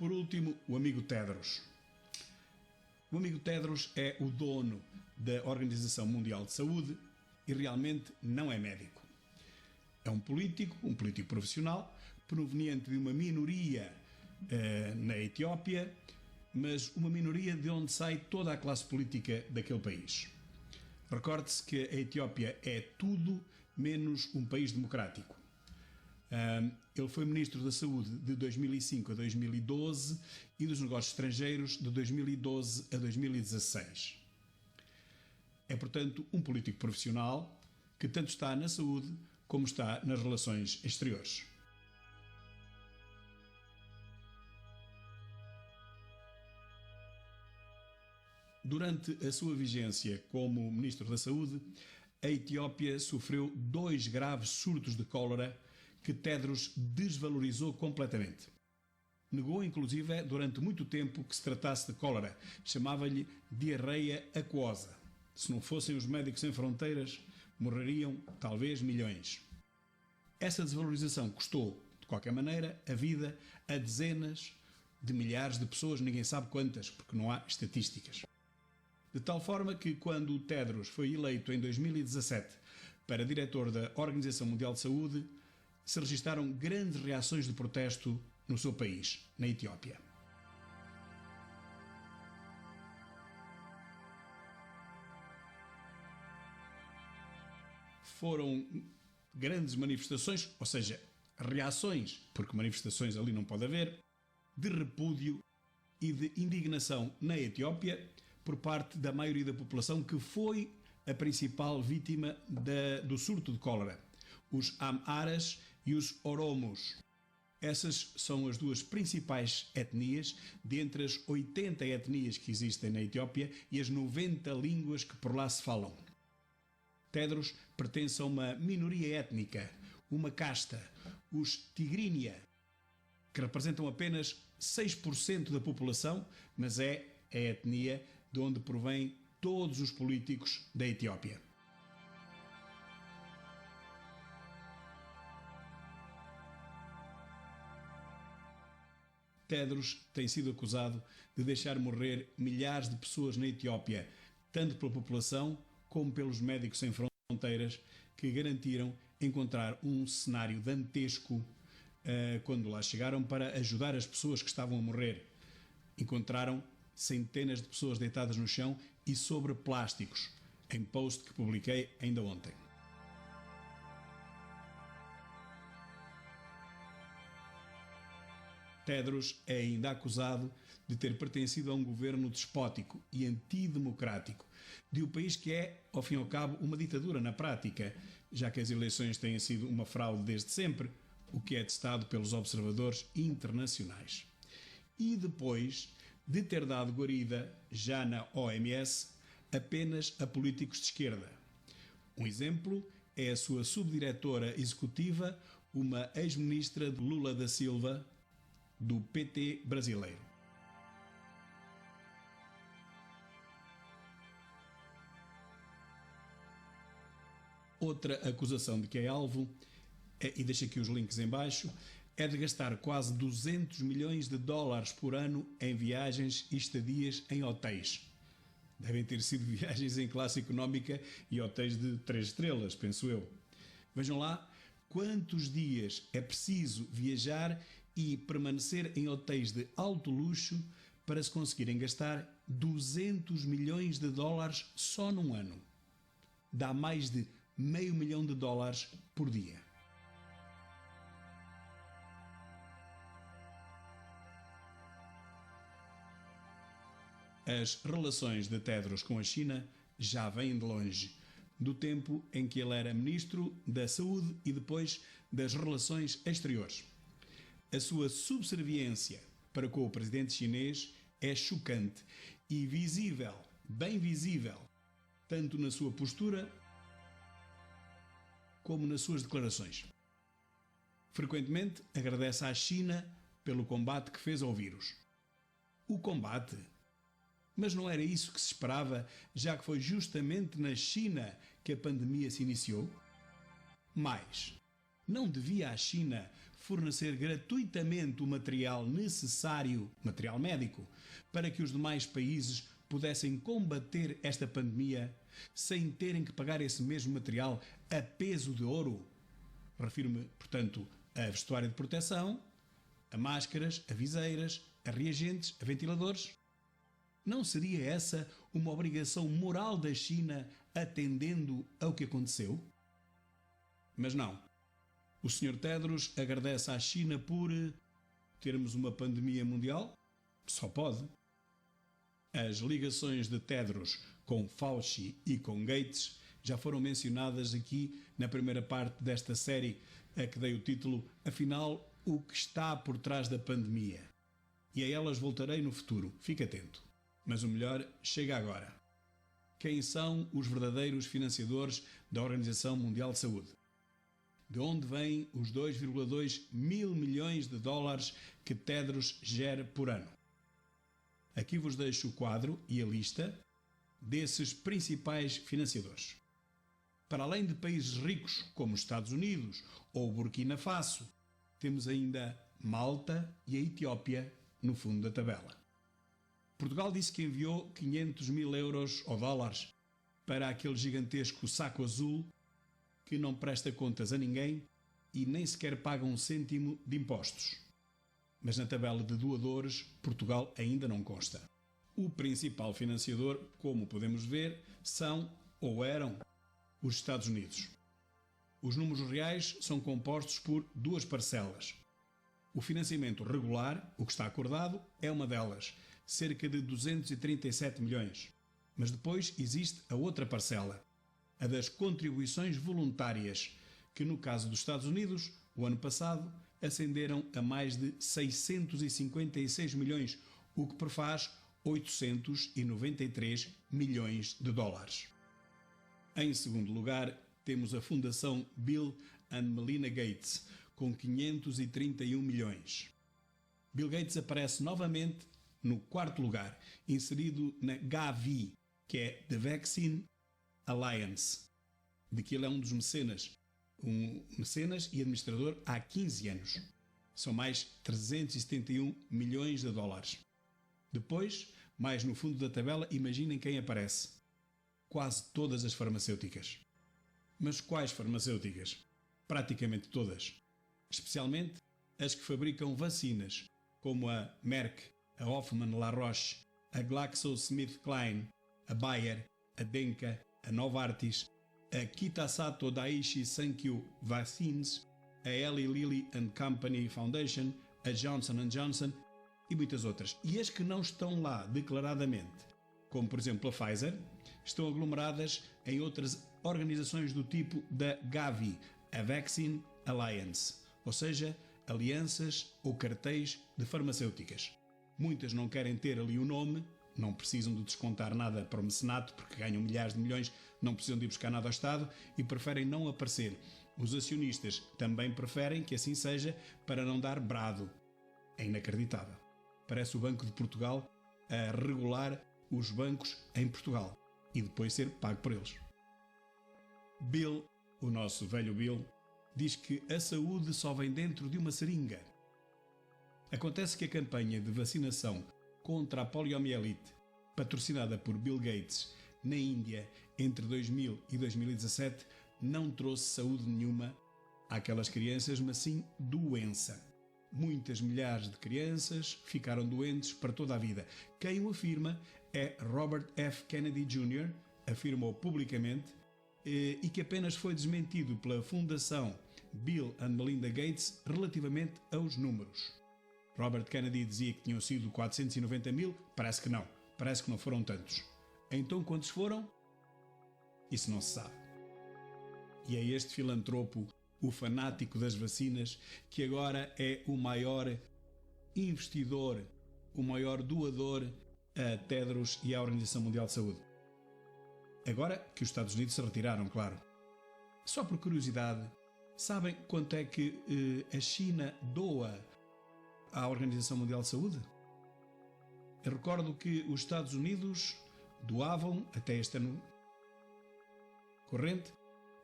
Por último, o amigo Tedros. O amigo Tedros é o dono da Organização Mundial de Saúde e realmente não é médico. É um político profissional, proveniente de uma minoria na Etiópia, mas uma minoria de onde sai toda a classe política daquele país. Recorde-se que a Etiópia é tudo menos um país democrático. Ele foi Ministro da Saúde de 2005 a 2012 e dos Negócios Estrangeiros de 2012 a 2016. É, portanto, um político profissional que tanto está na saúde como está nas relações exteriores. Durante a sua vigência como Ministro da Saúde, a Etiópia sofreu 2 graves surtos de cólera que Tedros desvalorizou completamente. Negou, inclusive, durante muito tempo que se tratasse de cólera. Chamava-lhe diarreia aquosa. Se não fossem os Médicos Sem Fronteiras, morreriam talvez milhões. Essa desvalorização custou, de qualquer maneira, a vida a dezenas de milhares de pessoas, ninguém sabe quantas, porque não há estatísticas. De tal forma que, quando o Tedros foi eleito em 2017 para diretor da Organização Mundial de Saúde, se registaram grandes reações de protesto no seu país, na Etiópia. Foram grandes manifestações, ou seja, reações, porque manifestações ali não pode haver, de repúdio e de indignação na Etiópia por parte da maioria da população, que foi a principal vítima do surto de cólera, os Amharas e os Oromos. Essas são as 2 principais etnias, dentre as 80 etnias que existem na Etiópia e as 90 línguas que por lá se falam. Tedros pertence a uma minoria étnica, uma casta, os Tigrinya, que representam apenas 6% da população, mas é a etnia de onde provém todos os políticos da Etiópia. Tedros tem sido acusado de deixar morrer milhares de pessoas na Etiópia, tanto pela população como pelos Médicos Sem Fronteiras, que garantiram encontrar um cenário dantesco quando lá chegaram para ajudar as pessoas que estavam a morrer. Encontraram centenas de pessoas deitadas no chão e sobre plásticos, em post que publiquei ainda ontem. Tedros é ainda acusado de ter pertencido a um governo despótico e antidemocrático de um país que é, ao fim e ao cabo, uma ditadura na prática, já que as eleições têm sido uma fraude desde sempre, o que é atestado pelos observadores internacionais. E depois de ter dado guarida, já na OMS, apenas a políticos de esquerda. Um exemplo é a sua subdiretora executiva, uma ex-ministra de Lula da Silva, do PT brasileiro. Outra acusação de que é alvo, e deixo aqui os links em baixo, é de gastar quase 200 milhões de dólares por ano em viagens e estadias em hotéis. Devem ter sido viagens em classe económica e hotéis de 3 estrelas, penso eu. Vejam lá quantos dias é preciso viajar e permanecer em hotéis de alto luxo para se conseguirem gastar 200 milhões de dólares só num ano. Dá mais de $500 mil por dia. As relações de Tedros com a China já vêm de longe, do tempo em que ele era Ministro da Saúde e depois das Relações Exteriores. A sua subserviência para com o presidente chinês é chocante e visível, bem visível, tanto na sua postura como nas suas declarações. Frequentemente agradece à China pelo combate que fez ao vírus. O combate? Mas não era isso que se esperava, já que foi justamente na China que a pandemia se iniciou? Mais, não devia a China fornecer gratuitamente o material necessário, material médico, para que os demais países pudessem combater esta pandemia sem terem que pagar esse mesmo material a peso de ouro? Refiro-me, portanto, a vestuário de proteção, a máscaras, a viseiras, a reagentes, a ventiladores. Não seria essa uma obrigação moral da China atendendo ao que aconteceu? Mas não. O Sr. Tedros agradece à China por termos uma pandemia mundial? Só pode. As ligações de Tedros com Fauci e com Gates já foram mencionadas aqui na primeira parte desta série, a que dei o título Afinal, o que está por trás da pandemia? E a elas voltarei no futuro, fique atento. Mas o melhor chega agora. Quem são os verdadeiros financiadores da Organização Mundial de Saúde? De onde vêm os 2,2 mil milhões de dólares que Tedros gera por ano? Aqui vos deixo o quadro e a lista desses principais financiadores. Para além de países ricos como os Estados Unidos ou Burkina Faso, temos ainda Malta e a Etiópia no fundo da tabela. Portugal disse que enviou 500 mil euros ou dólares para aquele gigantesco saco azul que não presta contas a ninguém e nem sequer paga um cêntimo de impostos. Mas na tabela de doadores, Portugal ainda não consta. O principal financiador, como podemos ver, são ou eram os Estados Unidos. Os números reais são compostos por duas parcelas. O financiamento regular, o que está acordado, é uma delas, cerca de 237 milhões. Mas depois existe a outra parcela, a das contribuições voluntárias, que no caso dos Estados Unidos, o ano passado, ascenderam a mais de 656 milhões, o que prefaz 893 milhões de dólares. Em segundo lugar, temos a Fundação Bill and Melinda Gates, com 531 milhões. Bill Gates aparece novamente no quarto lugar, inserido na Gavi, que é The Vaccine Alliance, de que ele é um dos mecenas e administrador há 15 anos. São mais 371 milhões de dólares. Depois, mais no fundo da tabela, imaginem quem aparece. Quase todas as farmacêuticas. Mas quais farmacêuticas? Praticamente todas. Especialmente as que fabricam vacinas, como a Merck, a Hoffmann La Roche, a GlaxoSmithKline, a Bayer, a Denka, a Novartis, a Kitasato Daiichi Sankyo Vaccines, a Eli Lilly and Company Foundation, a Johnson & Johnson e muitas outras. E as que não estão lá declaradamente, como por exemplo a Pfizer, estão aglomeradas em outras organizações do tipo da Gavi, a Vaccine Alliance, ou seja, alianças ou cartéis de farmacêuticas. Muitas não querem ter ali o nome, não precisam de descontar nada para o mecenato porque ganham milhares de milhões, não precisam de ir buscar nada ao Estado e preferem não aparecer. Os acionistas também preferem que assim seja para não dar brado. É inacreditável. Parece o Banco de Portugal a regular os bancos em Portugal e depois ser pago por eles. Bill, o nosso velho Bill, diz que a saúde só vem dentro de uma seringa. Acontece que a campanha de vacinação contra a poliomielite, patrocinada por Bill Gates na Índia entre 2000 e 2017, não trouxe saúde nenhuma àquelas crianças, mas sim doença. Muitas milhares de crianças ficaram doentes para toda a vida. Quem o afirma é Robert F. Kennedy Jr., afirmou publicamente, e que apenas foi desmentido pela Fundação Bill and Melinda Gates relativamente aos números. Robert Kennedy dizia que tinham sido 490 mil, parece que não foram tantos. Então quantos foram? Isso não se sabe. E é este filantropo, o fanático das vacinas, que agora é o maior investidor, o maior doador a Tedros e à Organização Mundial de Saúde. Agora que os Estados Unidos se retiraram, claro. Só por curiosidade, sabem quanto é que a China doa à Organização Mundial de Saúde? Eu recordo que os Estados Unidos doavam, até este ano corrente,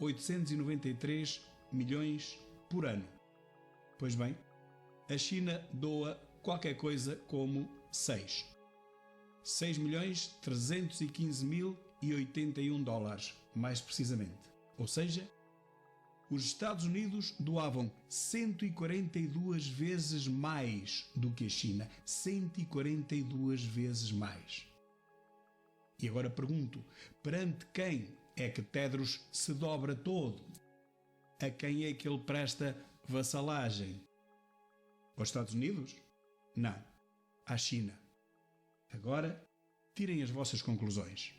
893 milhões por ano. Pois bem, a China doa qualquer coisa como 6.315.081 dólares, mais precisamente. Ou seja, os Estados Unidos doavam 142 vezes mais do que a China. 142 vezes mais. E agora pergunto, perante quem é que Tedros se dobra todo? A quem é que ele presta vassalagem? Aos Estados Unidos? Não. À China. Agora, tirem as vossas conclusões.